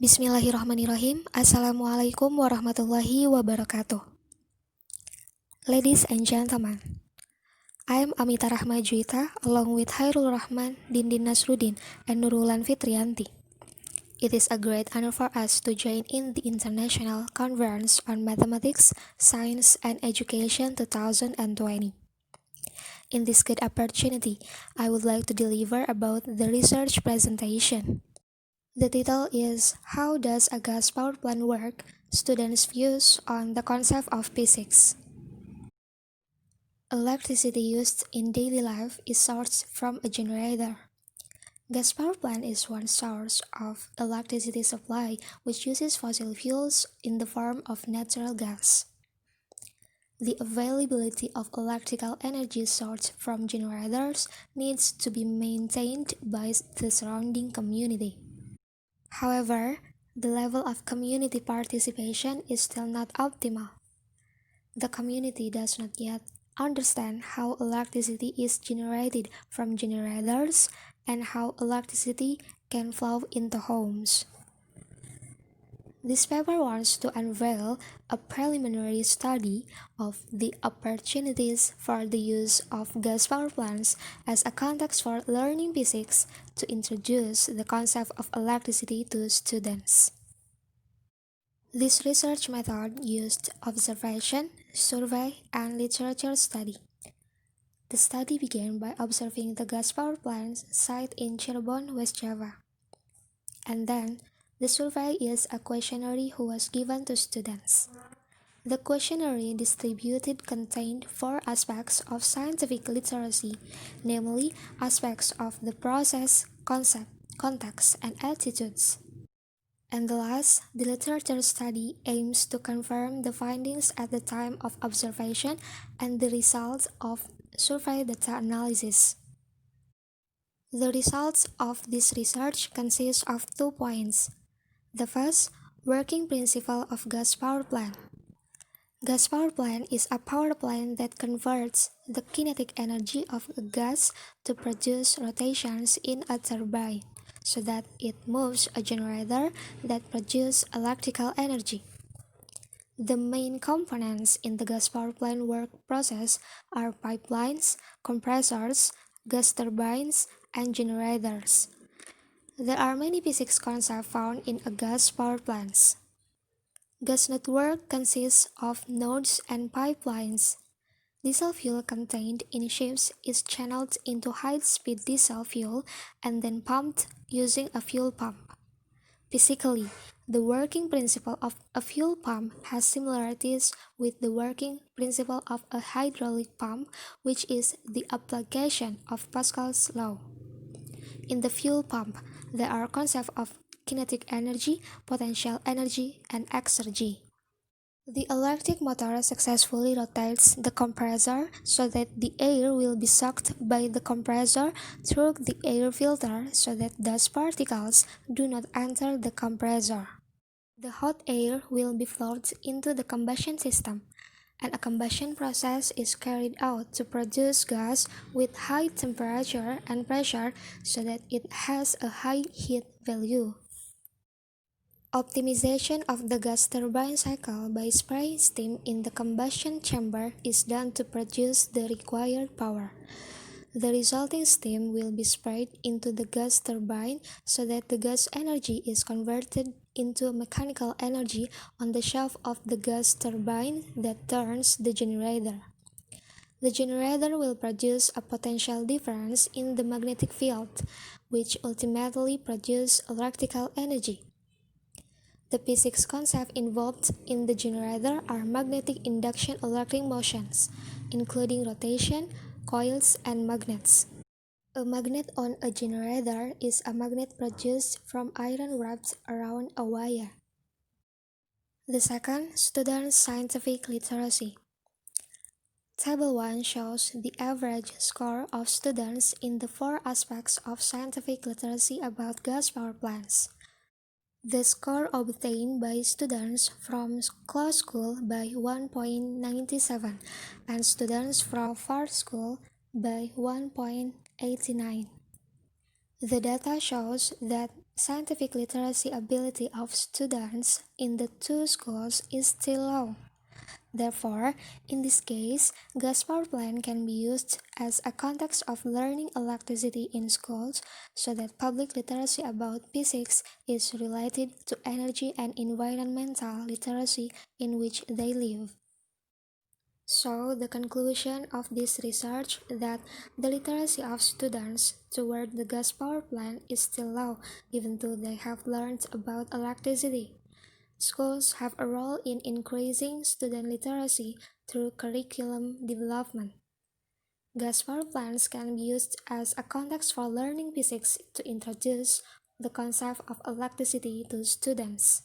Bismillahirrahmanirrahim. Assalamualaikum warahmatullahi wabarakatuh. Ladies and gentlemen, I am Amita Rahma Juwita along with Hairul Rahman, Dindin Nasruddin, and Nurulan Fitrianti. It is a great honor for us to join in the International Conference on Mathematics, Science, and Education 2020. In this good opportunity, I would like to deliver about the research presentation. The title is How Does a Gas Power Plant Work? Students' Views on the Concept of Physics. Electricity used in daily life is sourced from a generator. Gas power plant is one source of electricity supply which uses fossil fuels in the form of natural gas. The availability of electrical energy sourced from generators needs to be maintained by the surrounding community. However, the level of community participation is still not optimal. The community does not yet understand how electricity is generated from generators and how electricity can flow into homes. This paper wants to unveil a preliminary study of the opportunities for the use of gas power plants as a context for learning physics to introduce the concept of electricity to students. This research method used observation, survey, and literature study. The study began by observing the gas power plant site in Cirebon, West Java. And then, the survey is a questionnaire who was given to students. The questionnaire distributed contained 4 aspects of scientific literacy, namely aspects of the process, concept, context, and attitudes. And the last, the literature study aims to confirm the findings at the time of observation and the results of survey data analysis. The results of this research consist of 2 points. The first, working principle of gas power plant. Gas power plant is a power plant that converts the kinetic energy of a gas to produce rotations in a turbine, so that it moves a generator that produces electrical energy. The main components in the gas power plant work process are pipelines, compressors, gas turbines, and generators. There are many physics concepts found in a gas power plants. Gas network consists of nodes and pipelines. Diesel fuel contained in ships is channeled into high-speed diesel fuel and then pumped using a fuel pump. Physically, the working principle of a fuel pump has similarities with the working principle of a hydraulic pump, which is the application of Pascal's law. In the fuel pump, there are concepts of kinetic energy, potential energy, and exergy. The electric motor successfully rotates the compressor so that the air will be sucked by the compressor through the air filter so that dust particles do not enter the compressor. The hot air will be flowed into the combustion system, and a combustion process is carried out to produce gas with high temperature and pressure so that it has a high heat value. Optimization of the gas turbine cycle by spraying steam in the combustion chamber is done to produce the required power. The resulting steam will be sprayed into the gas turbine so that the gas energy is converted into mechanical energy on the shaft of the gas turbine that turns the generator. The generator will produce a potential difference in the magnetic field, which ultimately produces electrical energy. The physics concepts involved in the generator are magnetic induction electric motions, including rotation, coils, and magnets. A magnet on a generator is a magnet produced from iron wrapped around a wire. The second, student scientific literacy. Table 1 shows the average score of students in the 4 aspects of scientific literacy about gas power plants. The score obtained by students from closed school by 1.97 and students from far school by 1.89. The data shows that scientific literacy ability of students in the two schools is still low. Therefore, in this case, gas power plant can be used as a context of learning electricity in schools so that public literacy about physics is related to energy and environmental literacy in which they live. So, the conclusion of this research that the literacy of students toward the gas power plant is still low, even though they have learned about electricity. Schools have a role in increasing student literacy through curriculum development. Gas power plants can be used as a context for learning physics to introduce the concept of electricity to students.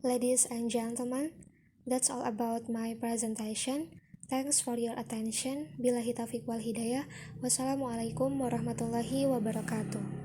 Ladies and gentlemen, that's all about my presentation. Thanks for your attention. Billahi taufiq wal hidayah. Wassalamualaikum warahmatullahi wabarakatuh.